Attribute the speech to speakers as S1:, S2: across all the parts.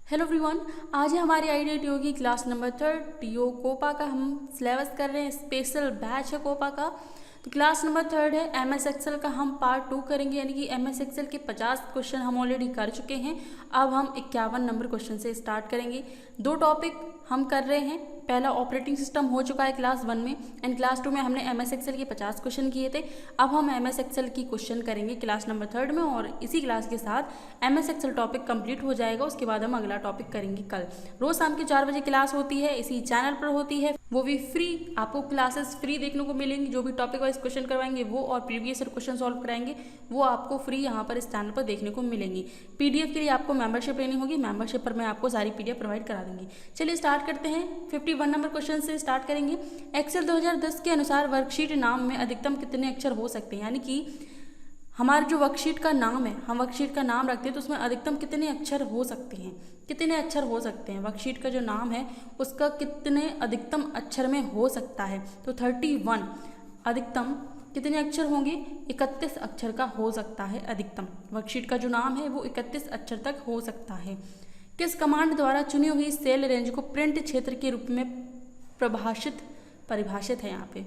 S1: Hello everyone, आज है हमारी आईडीटीओ की क्लास नंबर 3 टीओ कोपा का हम सिलेबस कर रहे हैं। स्पेशल बैच है कोपा का। तो क्लास नंबर 3 है। एमएस एक्सेल का हम पार्ट 2 करेंगे, यानी कि एमएस एक्सेल के 50 क्वेश्चन हम ऑलरेडी कर चुके हैं। अब हम 51 नंबर क्वेश्चन से स्टार्ट करेंगे। 2 टॉपिक हम कर रहे हैं। पहला ऑपरेटिंग सिस्टम हो चुका है क्लास 1 में, एंड क्लास 2 में हमने एमएस एक्सेल के 50 क्वेश्चन किए थे। अब हम एमएस एक्सेल की क्वेश्चन करेंगे क्लास नंबर 3 में, और इसी क्लास के साथ एमएस एक्सेल टॉपिक कंप्लीट हो जाएगा। उसके बाद हम अगला टॉपिक करेंगे कल। रोज शाम के 4 बजे क्लास होती है, इसी चैनल पर होती है, वो भी फ्री। आपको क्लासेस फ्री देखने को मिलेंगी। जो भी टॉपिक वाइज क्वेश्चन करवाएंगे वो, और प्रीवियस ईयर क्वेश्चन सॉल्व कराएंगे वो आपको फ्री यहाँ पर इस चैनल पर देखने को मिलेंगी। पीडीएफ के लिए आपको मेंबरशिप लेनी होगी। मेंबरशिप पर मैं आपको सारी पीडीएफ प्रोवाइड करा दूंगी। चलिए स्टार्ट करते हैं। 51 नंबर क्वेश्चन से स्टार्ट करेंगे। एक्सेल 2010 के अनुसार वर्कशीट नाम में अधिकतम कितने अक्षर हो सकते हैं, यानी कि हमारा जो वर्कशीट का नाम है, हम वर्कशीट का नाम रखते हैं तो उसमें अधिकतम कितने अक्षर हो सकते हैं। कितने अक्षर हो सकते हैं, वर्कशीट का जो नाम है उसका कितने अधिकतम अक्षर में हो सकता है। तो 31 अधिकतम कितने अक्षर होंगे, 31 अक्षर का हो सकता है अधिकतम। वर्कशीट का जो नाम है वो 31 अक्षर तक हो सकता है। किस कमांड द्वारा चुनी हुई सेल रेंज को प्रिंट क्षेत्र के रूप में परिभाषित है, यहाँ पे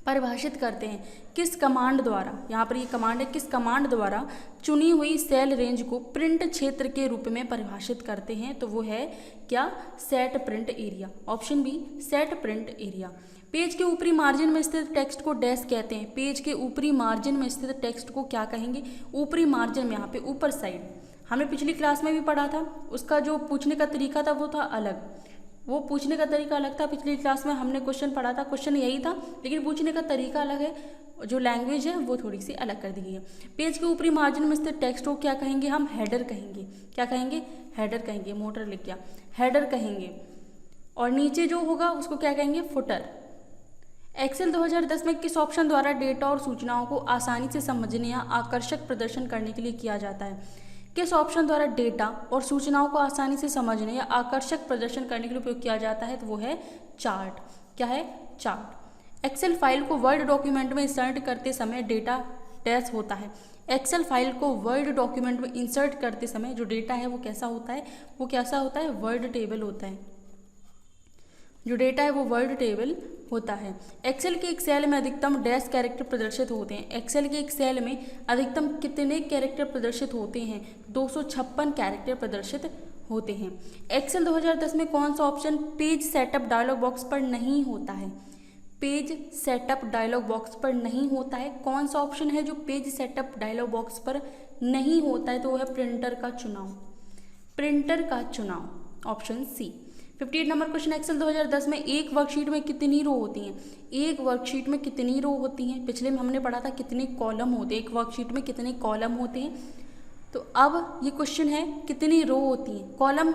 S1: परिभाषित करते हैं। किस कमांड द्वारा, यहाँ पर ये कमांड है, किस कमांड द्वारा चुनी हुई सेल रेंज को प्रिंट क्षेत्र के रूप में परिभाषित करते हैं। तो वो है क्या, set print area. Option B, set print area. Page के ऊपरी मार्जिन में स्थित टेक्स्ट को डैश कहते हैं। पेज के ऊपरी मार्जिन में स्थित टेक्स्ट को क्या कहेंगे, ऊपरी मार्जिन में, यहाँ पे ऊपर साइड। हमने पिछली क्लास में भी पढ़ा था, उसका जो पूछने का तरीका था वो था अलग, वो पूछने का तरीका अलग था। पिछली क्लास में हमने क्वेश्चन पढ़ा था, क्वेश्चन यही था, लेकिन पूछने का तरीका अलग है, जो लैंग्वेज है वो थोड़ी सी अलग कर दी गई है। पेज के ऊपरी मार्जिन में स्थित टेक्स्ट को क्या कहेंगे, हम हेडर कहेंगे। क्या कहेंगे, हेडर कहेंगे। मोटर लिख गया, हेडर कहेंगे। और नीचे जो होगा उसको क्या कहेंगे, फुटर। एक्सेल 2010 में किस ऑप्शन द्वारा डेटा और सूचनाओं को आसानी से समझने या आकर्षक प्रदर्शन करने के लिए किया जाता है। किस ऑप्शन द्वारा डेटा और सूचनाओं को आसानी से समझने या आकर्षक प्रदर्शन करने के लिए उपयोग किया जाता है, तो वो है चार्ट। क्या है, चार्ट। एक्सेल फाइल को वर्ड डॉक्यूमेंट में इंसर्ट करते समय डेटा डैश होता है। एक्सेल फाइल को वर्ड डॉक्यूमेंट में इंसर्ट करते समय जो डेटा है वो कैसा होता है, वो कैसा होता है, वर्ड टेबल होता है। जो डेटा है वो वर्ड टेबल होता है। एक्सेल के एक सेल में अधिकतम डैश कैरेक्टर प्रदर्शित होते हैं। एक्सेल के एक सेल में अधिकतम कितने कैरेक्टर प्रदर्शित होते हैं, 256 कैरेक्टर प्रदर्शित होते हैं। एक्सेल 2010 में कौन सा option page setup dialog box पर नहीं होता है, पेज सेटअप डायलॉग बॉक्स पर नहीं होता है। कौन सा ऑप्शन है जो पेज सेटअप डायलॉग बॉक्स पर नहीं होता है, तो वो है प्रिंटर का चुनाव। प्रिंटर का चुनाव, option C. 58 number question. Excel 2010 में एक वर्कशीट में कितनी रो होती हैं, एक वर्कशीट में कितनी रो होती हैं। पिछले में हमने पढ़ा था कितने कॉलम होते हैं, एक वर्कशीट में कितने कॉलम होते हैं। तो अब ये क्वेश्चन है कितनी रो होती हैं। कॉलम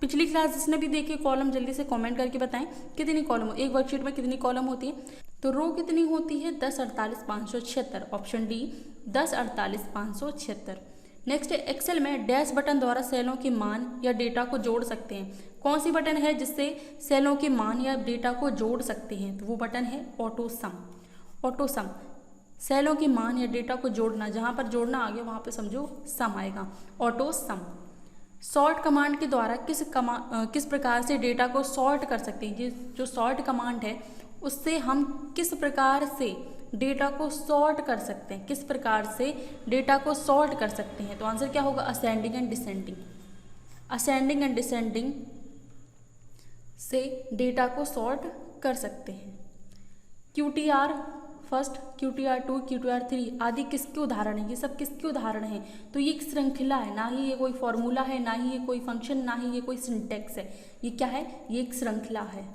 S1: पिछली क्लास जिसने भी देखे कॉलम जल्दी से कमेंट करके बताएं कितनी कॉलम, एक वर्कशीट में कितनी कॉलम होती है। तो रो कितनी होती है, 10, 48, 576। Option D, 10, 48, 576। नेक्स्ट, एक्सेल में डैश बटन द्वारा सेलों के मान या डेटा को जोड़ सकते हैं। कौन सी बटन है जिससे सेलों के मान या डेटा को जोड़ सकते हैं, तो वो बटन है ऑटो सम। ऑटो सम, सेलों के मान या डेटा को जोड़ना, जहाँ पर जोड़ना आ गया वहाँ पे समझो सम आएगा, ऑटो सम। सॉर्ट कमांड के द्वारा किस प्रकार से डेटा को सॉर्ट कर सकते हैं। जो सॉर्ट कमांड है उससे हम किस प्रकार से डेटा को सॉर्ट कर सकते हैं, किस प्रकार से डेटा को सॉर्ट कर सकते हैं। तो आंसर क्या होगा, ascending and descending. Ascending and descending से डेटा को सॉर्ट कर सकते हैं। QTR फर्स्ट, QTR 2, QTR 3 आदि किसके उदाहरण हैं, ये सब किसके उदाहरण हैं। तो ये एक श्रृंखला है, ना ही ये कोई फॉर्मूला है, ना ही ये कोई फंक्शन, ना ही ये कोई सिंटेक्स है। ये क्या है, ये एक श्रृंखला है।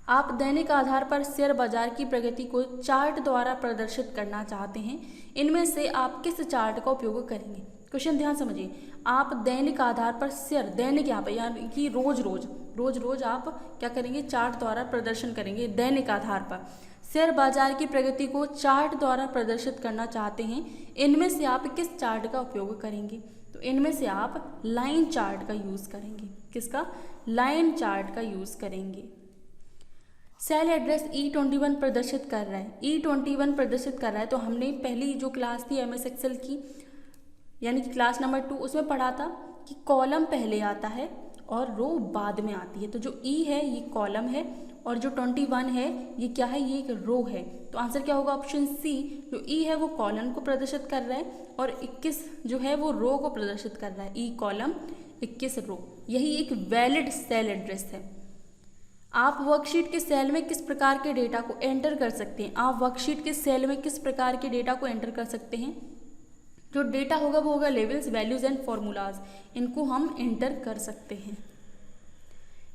S1: आप दैनिक आधार पर शेयर बाजार की प्रगति को चार्ट द्वारा प्रदर्शित करना चाहते हैं। इनमें से आप किस चार्ट का उपयोग करेंगे। क्वेश्चन ध्यान समझिए। आप दैनिक आधार पर शेयर, दैनिक यहाँ पर यानी कि रोज रोज आप क्या करेंगे, चार्ट द्वारा प्रदर्शन करेंगे। दैनिक आधार पर शेयर बाजार की प्रगति को चार्ट द्वारा प्रदर्शित करना चाहते हैं। इनमें से आप किस चार्ट का उपयोग करेंगे, तो इनमें से आप लाइन चार्ट का यूज करेंगे। किसका, लाइन चार्ट का यूज करेंगे। सेल एड्रेस E21 प्रदर्शित कर रहा है, E21 प्रदर्शित कर रहा है। तो हमने पहली जो क्लास थी एमएस एक्सेल की, यानी कि क्लास नंबर 2, उसमें पढ़ा था कि कॉलम पहले आता है और रो बाद में आती है। तो जो ई है ये कॉलम है और जो 21 है ये क्या है, ये एक रो है। तो आंसर क्या होगा, ऑप्शन सी। जो ई है वो कॉलम को प्रदर्शित कर रहा है और 21 जो है वो रो को प्रदर्शित कर रहा है। ई कॉलम 21 रो, यही एक वैलिड सेल एड्रेस है। आप वर्कशीट के सेल में किस प्रकार के डेटा को एंटर कर सकते हैं? आप वर्कशीट के सेल में किस प्रकार के डेटा को एंटर कर सकते हैं? जो डेटा होगा वो होगा लेवल्स, वैल्यूज एंड फॉर्मूलाज, इनको हम एंटर कर सकते हैं।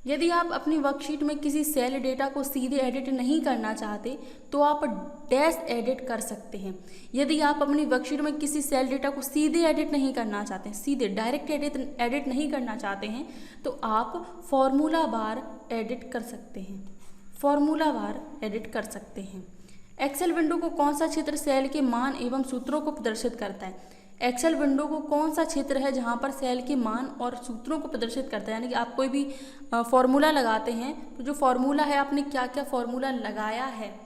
S1: यदि आप अपनी वर्कशीट में किसी सेल डेटा को सीधे एडिट नहीं करना चाहते तो आप डैश एडिट कर सकते हैं। यदि आप अपनी वर्कशीट में किसी सेल डेटा को सीधे एडिट नहीं करना चाहते, सीधे डायरेक्ट एडिट नहीं करना चाहते हैं, तो आप फॉर्मूला बार एडिट कर सकते हैं। फॉर्मूला बार एडिट कर सकते हैं। एक्सेल विंडो को कौन सा क्षेत्र सेल के मान एवं सूत्रों को प्रदर्शित करता है? एक्सेल विंडो को कौन सा क्षेत्र है जहां पर सेल के मान और सूत्रों को प्रदर्शित करता है? यानी कि आप कोई भी फॉर्मूला लगाते हैं तो जो फॉर्मूला है, आपने क्या क्या फॉर्मूला लगाया है,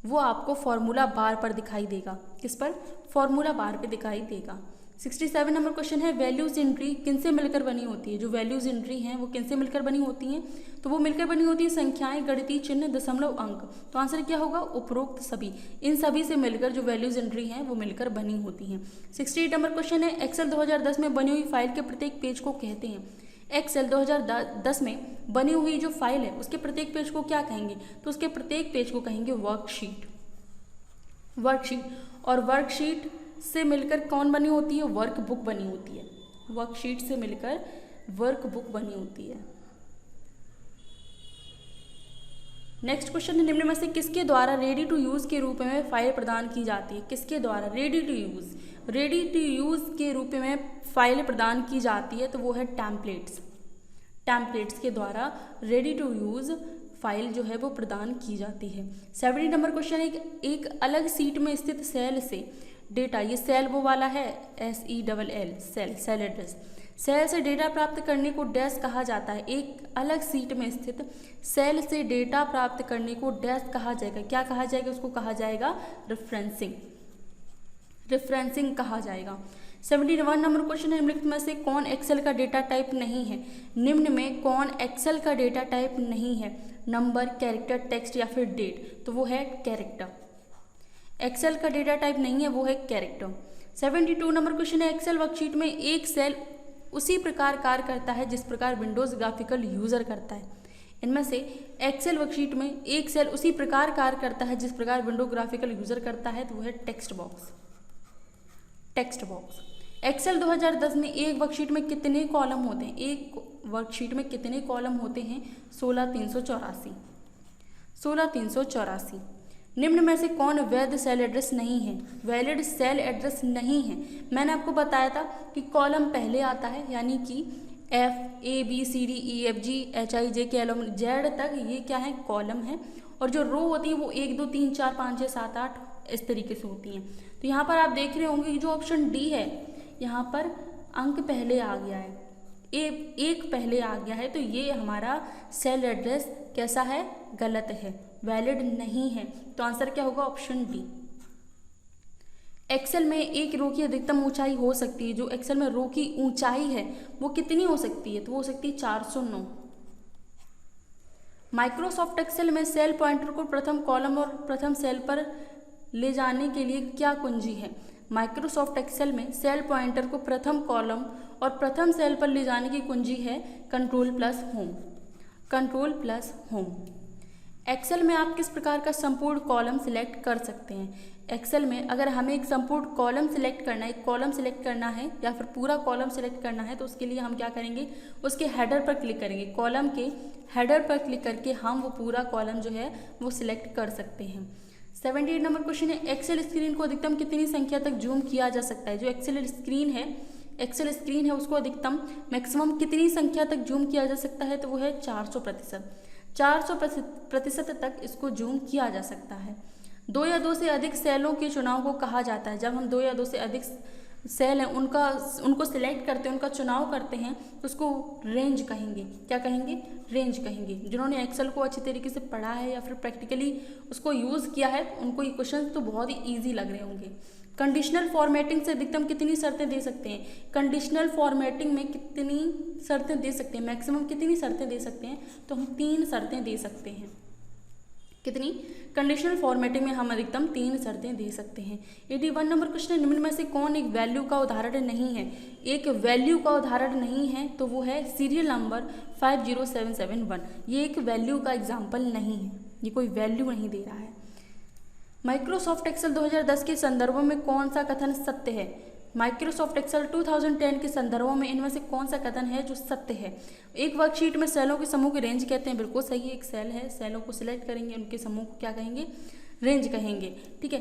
S1: वो आपको फॉर्मूला बार पर दिखाई देगा। किस पर? फॉर्मूला बार पे दिखाई देगा। 67 नंबर क्वेश्चन है, वैल्यूज एंट्री किनसे मिलकर बनी होती है? जो वैल्यूज एंट्री हैं वो किनसे मिलकर बनी होती हैं? तो वो मिलकर बनी होती है संख्याएं, गणितीय चिन्ह, दशमलव, अंक। तो आंसर क्या होगा, उपरोक्त सभी। इन सभी से मिलकर जो वैल्यूज एंट्री हैं वो मिलकर बनी होती हैं। 68 नंबर क्वेश्चन है, एक्सेल 2010 में बनी हुई फाइल के प्रत्येक पेज को कहते हैं? एक्सेल 2010 में बनी हुई जो फाइल है उसके प्रत्येक पेज को क्या कहेंगे? तो उसके प्रत्येक पेज को कहेंगे वर्कशीट। वर्कशीट, और वर्कशीट से मिलकर कौन बनी होती है? वर्कबुक बनी होती है। वर्कशीट से मिलकर वर्कबुक बनी होती है। नेक्स्ट क्वेश्चन है, निम्न में से किसके द्वारा रेडी टू यूज के रूप में फाइल प्रदान की जाती है? किसके द्वारा ready to use, ready to use के रूप में फाइल प्रदान की जाती है? तो वो है टेम्पलेट्स। टेम्पलेट्स के द्वारा रेडी टू यूज फाइल जो है वो प्रदान की जाती है। 70 नंबर क्वेश्चन, एक अलग सीट में स्थित सेल से डेटा, ये सेल वो वाला है SELL, cell, cell address. Cell से डेटा प्राप्त करने को डैश कहा जाता है। एक अलग सीट में स्थित सेल से डेटा प्राप्त करने को डैश कहा जाएगा। क्या कहा जाएगा? उसको कहा जाएगा रेफरेंसिंग। रेफरेंसिंग कहा जाएगा। 71 नंबर क्वेश्चन है, निम्नलिखित में से कौन एक्सेल का डेटा टाइप नहीं है? निम्न में कौन एक्सेल का डेटा टाइप नहीं है? नंबर, कैरेक्टर, टेक्स्ट या फिर डेट? तो वो है कैरेक्टर। एक्सेल का डेटा टाइप नहीं है, वो है कैरेक्टर। 72 नंबर क्वेश्चन है, एक्सेल वर्कशीट में एक सेल उसी प्रकार कार्य करता है जिस प्रकार विंडोज ग्राफिकल यूजर करता है। इनमें से एक्सेल वर्कशीट में एक सेल उसी प्रकार कार्य करता है जिस प्रकार विंडो ग्राफिकल यूजर करता है, तो वो है text box. Text box. Excel 2010 में एक वर्कशीट में कितने कॉलम होते हैं? एक वर्कशीट में कितने कॉलम होते हैं? 16384। 16384। निम्न में से कौन वैध सेल एड्रेस नहीं है? वैलिड सेल एड्रेस नहीं है। मैंने आपको बताया था कि कॉलम पहले आता है, यानी कि FABCDEFGHIJKL Z तक ये क्या है? कॉलम है। और जो रो होती है वो 1 2 3 4 5 6 7 8 इस तरीके से होती हैं। तो यहाँ पर आप देख रहे होंगे कि जो ऑप्शन डी है, यहाँ पर अंक पहले आ गया है, एक पहले आ गया है, तो ये हमारा सेल एड्रेस कैसा है? गलत है, वैलिड नहीं है। तो आंसर क्या होगा? Option D. एक्सेल में एक रो की अधिकतम ऊंचाई हो सकती है। जो एक्सेल में रो की ऊंचाई है वो कितनी हो सकती है? तो वो हो सकती है 409। माइक्रोसॉफ्ट एक्सेल में सेल पॉइंटर को प्रथम कॉलम और प्रथम सेल पर ले जाने के लिए क्या कुंजी है? माइक्रोसॉफ्ट एक्सेल में सेल पॉइंटर को प्रथम कॉलम और प्रथम सेल पर ले जाने की कुंजी है Ctrl+Home। Ctrl+Home। एक्सेल में आप किस प्रकार का संपूर्ण कॉलम सिलेक्ट कर सकते हैं? एक्सेल में अगर हमें एक संपूर्ण कॉलम सिलेक्ट करना है, एक कॉलम सिलेक्ट करना है या फिर पूरा कॉलम सिलेक्ट करना है, तो उसके लिए हम क्या करेंगे? उसके हेडर पर क्लिक करेंगे। कॉलम के हेडर पर क्लिक करके हम वो पूरा कॉलम जो है वो सिलेक्ट कर सकते हैं। 78 नंबर क्वेश्चन है, एक्सेल स्क्रीन को अधिकतम कितनी संख्या तक जूम किया जा सकता है? जो एक्सेल स्क्रीन है उसको अधिकतम मैक्सिमम कितनी संख्या तक जूम किया जा सकता है? तो वो है 400%। 400% तक इसको जूम किया जा सकता है। 2 या 2 से अधिक सेलों के चुनाव को कहा जाता है। जब हम 2 या 2 से अधिक सेल हैं उनको सिलेक्ट करते हैं, उनका चुनाव करते हैं, तो उसको रेंज कहेंगे। क्या कहेंगे? रेंज कहेंगे। जिन्होंने एक्सेल को अच्छी तरीके से पढ़ा है या फिर प्रैक्टिकली उसको यूज़ किया है, उनको ये क्वेश्चन तो बहुत ही ईजी लग रहे होंगे। कंडीशनल फॉर्मेटिंग से अधिकतम कितनी शर्तें दे सकते हैं? कंडीशनल फॉर्मेटिंग में कितनी शर्तें दे सकते हैं? मैक्सिमम कितनी शर्तें दे सकते हैं? तो हम 3 शर्तें दे सकते हैं। कितनी? कंडीशनल फॉर्मेटिंग में हम अधिकतम 3 शर्तें दे सकते हैं। 81 नंबर क्वेश्चन है, निम्न में से कौन एक वैल्यू का उदाहरण नहीं है? एक वैल्यू का उदाहरण नहीं है तो वो है सीरियल नंबर 50771। ये एक वैल्यू का एग्जाम्पल नहीं है, ये कोई वैल्यू नहीं दे रहा है। माइक्रोसॉफ्ट एक्सेल 2010 के संदर्भों में कौन सा कथन सत्य है? माइक्रोसॉफ्ट एक्सेल 2010 के संदर्भों में इनमें से कौन सा कथन है जो सत्य है? एक वर्कशीट में सेलों के समूह की रेंज कहते हैं, बिल्कुल सही है, एक सेल है, सेलों को सिलेक्ट करेंगे, उनके समूह को क्या कहेंगे? रेंज कहेंगे। ठीक है।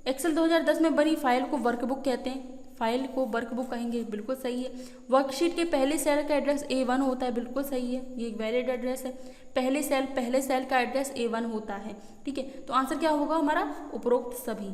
S1: एक्सेल 2010 में बनी फाइल को वर्कबुक कहते हैं, फाइल को वर्कबुक कहेंगे, बिल्कुल सही है। वर्कशीट के पहले सेल का एड्रेस A1 होता है, बिल्कुल सही है, ये एक वैलिड एड्रेस है। पहले सेल का एड्रेस A1 होता है। ठीक है, तो आंसर क्या होगा हमारा? उपरोक्त सभी।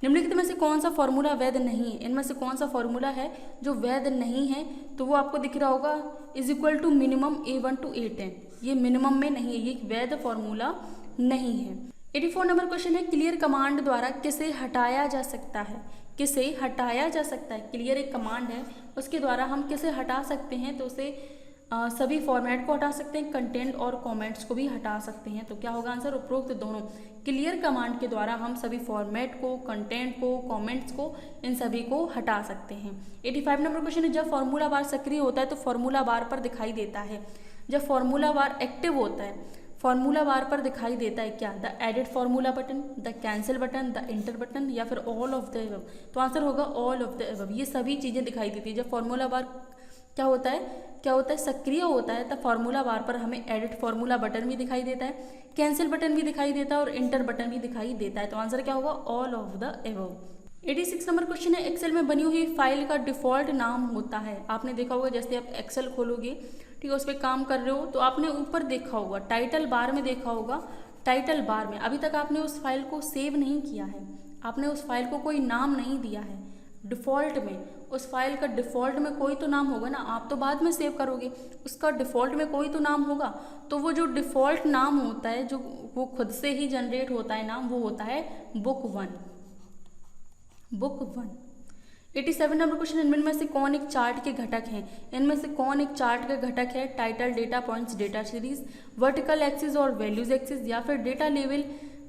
S1: निम्नलिखित में से कौन सा फॉर्मूला वैध नहीं है? इनमें से कौन सा फॉर्मूला है जो वैध नहीं है? तो वो आपको दिख रहा होगा = मिनिमम A1 to A10। ये मिनिमम में नहीं है, ये एक वैध फॉर्मूला नहीं है। 84 नंबर क्वेश्चन है, क्लियर कमांड द्वारा किसे हटाया जा सकता है? किसे हटाया जा सकता है? क्लियर एक कमांड है, उसके द्वारा हम किसे हटा सकते हैं? तो उसे सभी फॉर्मेट को हटा सकते हैं, कंटेंट और कमेंट्स को भी हटा सकते हैं। तो क्या होगा आंसर? उपरोक्त दोनों। क्लियर कमांड के द्वारा हम सभी फॉर्मेट को, कंटेंट को, कमेंट्स को, इन सभी को हटा सकते हैं। 85 नंबर क्वेश्चन है, जब फॉर्मूला बार सक्रिय होता है तो फॉर्मूला बार पर दिखाई देता है। जब फॉर्मूला बार एक्टिव होता है, फॉर्मूला बार पर दिखाई देता है क्या? The edit formula button, the cancel button, the inter button, या फिर ऑल ऑफ द अबव। तो आंसर होगा ऑल ऑफ द अबव। ये सभी चीज़ें दिखाई देती है। जब फॉर्मूला बार क्या होता है सक्रिय होता है, तब फॉर्मूला बार पर हमें एडिट फॉर्मूला बटन भी दिखाई देता है, कैंसिल बटन भी दिखाई देता है और इंटर बटन भी दिखाई देता है। तो आंसर क्या होगा? All of the above. 86 number question है, एक्सेल में बनी हुई फाइल का डिफॉल्ट नाम होता है। आपने देखा होगा, जैसे आप एक्सेल खोलोगे, ठीक है, उस पर काम कर रहे हो तो आपने ऊपर देखा होगा, टाइटल बार में देखा होगा, टाइटल बार में अभी तक आपने उस फाइल को सेव नहीं किया है, आपने उस फाइल को कोई नाम नहीं दिया है। डिफ़ॉल्ट में उस फाइल का डिफ़ॉल्ट में कोई तो नाम होगा ना, आप तो बाद में सेव करोगे, उसका डिफ़ॉल्ट में कोई तो नाम होगा। तो वो जो डिफ़ॉल्ट नाम होता है, जो वो खुद से ही जनरेट होता है नाम, वो होता है बुक 1। बुक 1। 87 नंबर क्वेश्चन, इनमें में से कौन एक चार्ट के घटक हैं? इनमें से कौन एक चार्ट का घटक है? Title, data points, data series, vertical axis और वैल्यूज एक्सिस, या फिर डेटा लेवल,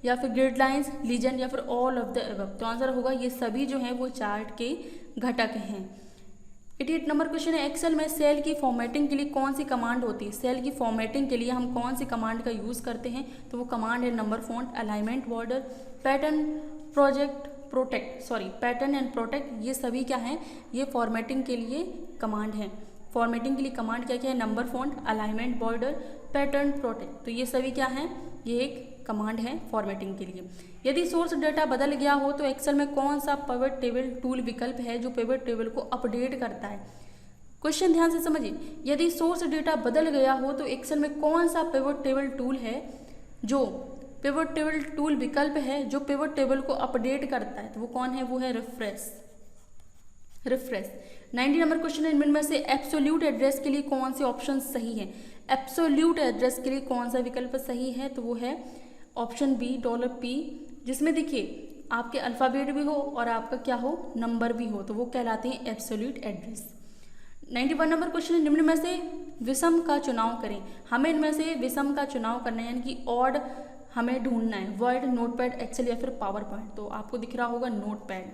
S1: या फिर ग्रिड लाइंस, लीजेंड, या फिर ऑल ऑफ द अबव। तो आंसर होगा ये सभी जो हैं वो चार्ट के घटक हैं। 88 नंबर क्वेश्चन है, एक्सेल में सेल की फॉर्मेटिंग के लिए कौन सी कमांड होती है? सेल की फॉर्मेटिंग के लिए हम कौन सी कमांड का यूज़ करते हैं? तो वो कमांड है number font, alignment, border, pattern, pattern and protect. ये सभी क्या हैं? ये फॉर्मेटिंग के लिए कमांड हैं। फॉर्मेटिंग के लिए कमांड क्या क्या है? Number font, alignment, border, pattern, protect. तो ये सभी क्या हैं? ये एक कमांड है फॉर्मेटिंग के लिए। यदि सोर्स डेटा बदल गया हो तो एक्सेल में कौन सा पिवट टेबल टूल विकल्प है जो पिवट टेबल को अपडेट करता है? क्वेश्चन ध्यान से समझिए, यदि सोर्स डेटा बदल गया हो तो एक्सेल में कौन सा पिवट टेबल टूल है जो पिवट टेबल टूल विकल्प है जो पिवट टेबल को अपडेट करता है? तो वो कौन है? वो है रिफ्रेश। 90 नंबर क्वेश्चन है, इनमें से एब्सोल्यूट एड्रेस के लिए कौन से ऑप्शन सही है? एब्सोल्यूट एड्रेस के लिए कौन सा विकल्प सही है? तो वो है ऑप्शन बी, $P, जिसमें देखिए आपके अल्फ़ाबेट भी हो और आपका क्या हो? नंबर भी हो, तो वो कहलाते हैं एब्सोल्यूट एड्रेस। 91 नंबर क्वेश्चन है, निम्न में से विषम का चुनाव करें। हमें इनमें से विषम का चुनाव करना है, यानी कि ऑड हमें ढूंढना है। वर्ड, नोटपैड, एक्सेल या फिर पावर पॉइंट। तो आपको दिख रहा होगा नोटपैड।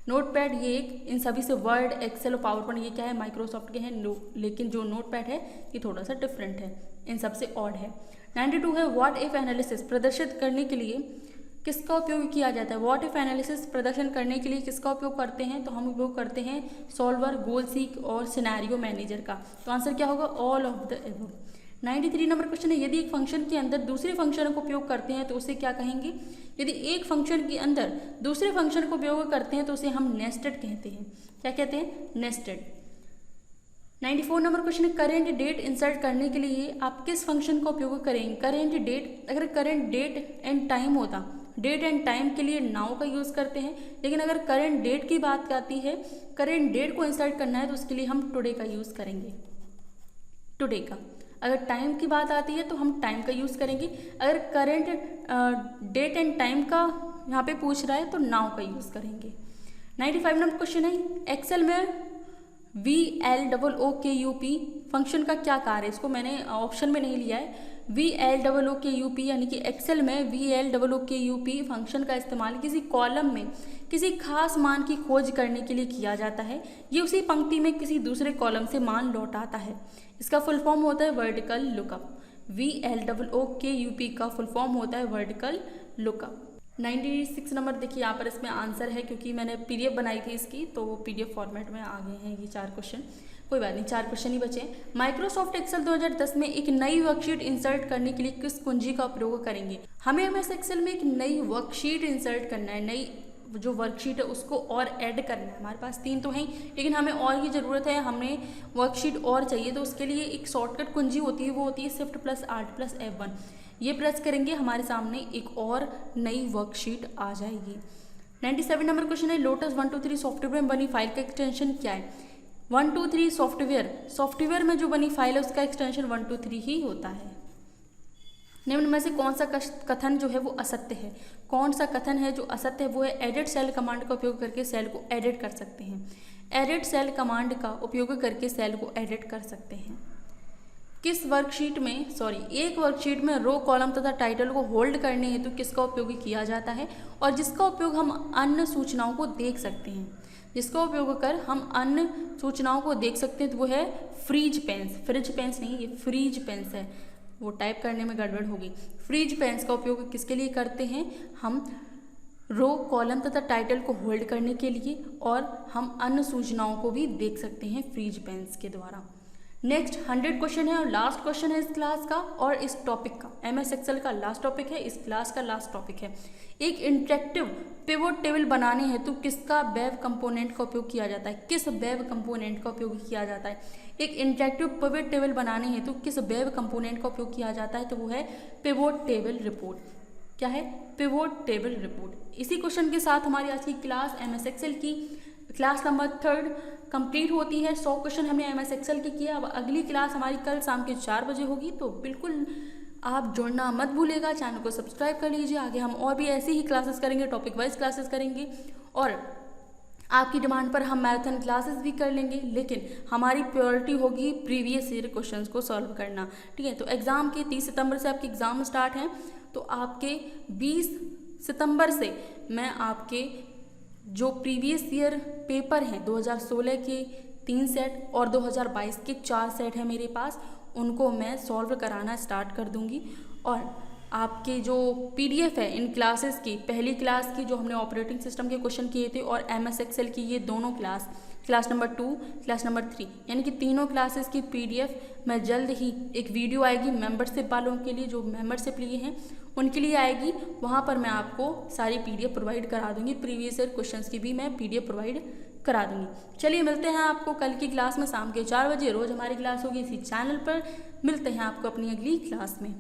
S1: नोटपैड ये एक, इन सभी से वर्ड, एक्सेल और पावर पॉइंट ये क्या है? माइक्रोसॉफ्ट के हैं, लेकिन जो नोटपैड है ये थोड़ा सा डिफरेंट है, इन सबसे ऑड है। 92 है, व्हाट इफ एनालिसिस प्रदर्शित करने के लिए किसका उपयोग किया जाता है? व्हाट इफ एनालिसिस प्रदर्शन करने के लिए किसका उपयोग करते हैं? तो हम उपयोग करते हैं सॉल्वर, गोल सीक और सिनेरियो मैनेजर का। तो आंसर क्या होगा? All of the above. 93 number question है, यदि एक फंक्शन के अंदर दूसरे फंक्शन को उपयोग करते हैं तो उसे क्या कहेंगे? यदि एक फंक्शन के अंदर दूसरे फंक्शन को उपयोग करते हैं तो उसे हम नेस्टेड कहते हैं। क्या कहते हैं? नेस्टेड। 94 नंबर क्वेश्चन है, करेंट डेट इंसर्ट करने के लिए आप किस फंक्शन का उपयोग करेंगे? करेंट डेट, अगर करेंट डेट एंड टाइम होता, डेट एंड टाइम के लिए नाउ का यूज़ करते हैं, लेकिन अगर करेंट डेट की बात आती है, करेंट डेट को इंसर्ट करना है तो उसके लिए हम टुडे का यूज़ करेंगे, टुडे का। अगर टाइम की बात आती है तो हम टाइम का यूज़ करेंगे। अगर करेंट डेट एंड टाइम का यहाँ पे पूछ रहा है तो नाउ का यूज़ करेंगे। 95 नंबर क्वेश्चन है, एक्सेल में VLOOKUP फंक्शन का क्या कार्य है? इसको मैंने ऑप्शन में नहीं लिया है। VLOOKUP यानी कि एक्सेल में VLOOKUP फंक्शन का इस्तेमाल किसी कॉलम में किसी खास मान की खोज करने के लिए किया जाता है। ये उसी पंक्ति में किसी दूसरे कॉलम से मान लौटाता है। इसका फुल फॉर्म होता है वर्टिकल लुकअप। VLOOKUP का फुल फॉर्म होता है वर्टिकल लुकअप। 96 नंबर देखिए, यहाँ पर इसमें आंसर है, क्योंकि मैंने PDF बनाई थी इसकी, तो वो PDF फॉर्मेट में आ गए हैं ये 4 क्वेश्चन। कोई बात नहीं, 4 क्वेश्चन ही बचे। माइक्रोसॉफ्ट एक्सेल 2010 में एक नई वर्कशीट इंसर्ट करने के लिए किस कुंजी का उपयोग करेंगे? हमें MS एक्सेल में एक नई वर्कशीट इंसर्ट करना है, नई जो वर्कशीट है उसको और ऐड करना है। हमारे पास 3 तो हैं, लेकिन हमें और की ज़रूरत है, हमें वर्कशीट और चाहिए। तो उसके लिए एक शॉर्टकट कुंजी होती है, वो होती है Shift+Alt+F1। ये प्रेस करेंगे, हमारे सामने एक और नई वर्कशीट आ जाएगी। 97 नंबर क्वेश्चन है, लोटस 123 सॉफ्टवेयर में बनी फाइल का एक्सटेंशन क्या है? 123 सॉफ्टवेयर में जो बनी फाइल है उसका एक्सटेंशन 123 ही होता है। निम्न में से कौन सा कथन जो है वो असत्य है? कौन सा कथन है जो असत्य है? वो है एडिट सेल कमांड का उपयोग करके सेल को एडिट कर सकते हैं। एडिट सेल कमांड का उपयोग करके सेल को एडिट कर सकते हैं। किस वर्कशीट में एक वर्कशीट में रो, कॉलम तथा टाइटल को होल्ड करने हेतु किसका उपयोग किया जाता है और जिसका उपयोग हम अन्य सूचनाओं को देख सकते हैं? जिसका उपयोग कर हम अन्य सूचनाओं को देख सकते हैं तो वो है फ्रीज पेंस नहीं, ये फ्रीज पेंस है, वो टाइप करने में गड़बड़ होगी। फ्रीज पेंस का उपयोग किसके लिए करते हैं? हम रो, कॉलम तथा टाइटल को होल्ड करने के लिए, और हम अन्य सूचनाओं को भी देख सकते हैं फ्रीज पेंस के द्वारा। नेक्स्ट 100 क्वेश्चन है और लास्ट क्वेश्चन है इस क्लास का और इस टॉपिक का। MS एक्सेल का लास्ट टॉपिक है, इस क्लास का लास्ट टॉपिक है। एक इंटरेक्टिव पिवोट टेबल बनाने हेतु किसका वेब कंपोनेंट का उपयोग किया जाता है? किस वेब कंपोनेंट का उपयोग किया जाता है? एक इंटरेक्टिव पिवोट टेबल बनाने हेतु किस वेब कंपोनेंट का उपयोग किया जाता है? तो वो है पिवोट टेबल रिपोर्ट। क्या है? Pivot table report. इसी क्वेश्चन के साथ हमारी आज की क्लास MS एक्सेल की क्लास नंबर 3 कंप्लीट होती है। 100 क्वेश्चन हमने MS एक्सेल के किए। अब अगली क्लास हमारी कल शाम के 4 बजे होगी, तो बिल्कुल आप जुड़ना मत भूलिएगा। चैनल को सब्सक्राइब कर लीजिए। आगे हम और भी ऐसी ही क्लासेस करेंगे, टॉपिक वाइज क्लासेस करेंगे, और आपकी डिमांड पर हम मैराथन क्लासेस भी कर लेंगे, लेकिन हमारी प्रायोरिटी होगी प्रीवियस ईयर क्वेश्चंस को सॉल्व करना। ठीक है, तो एग्ज़ाम के 30 सितंबर से आपके एग्ज़ाम स्टार्ट हैं, तो आपके 20 सितंबर से मैं आपके जो प्रीवियस ईयर पेपर हैं 2016 के 3 सेट और 2022 के 4 सेट हैं मेरे पास, उनको मैं सॉल्व कराना स्टार्ट कर दूंगी। और आपके जो PDF है इन क्लासेस की, पहली क्लास की जो हमने ऑपरेटिंग सिस्टम के क्वेश्चन किए थे, और MS एक्सेल की ये दोनों क्लास नंबर 2, क्लास नंबर 3, यानी कि तीनों क्लासेस की PDF मैं जल्द ही एक वीडियो आएगी मेंबरशिप वालों के लिए, जो मेंबरशिप लिए हैं उनके लिए आएगी। वहाँ पर मैं आपको सारी PDF प्रोवाइड करा दूंगी, प्रीवियस ईयर क्वेश्चंस की भी मैं PDF प्रोवाइड करा दूंगी। चलिए मिलते हैं आपको कल की क्लास में शाम के 4 बजे। रोज़ हमारी क्लास होगी इसी चैनल पर। मिलते हैं आपको अपनी अगली क्लास में।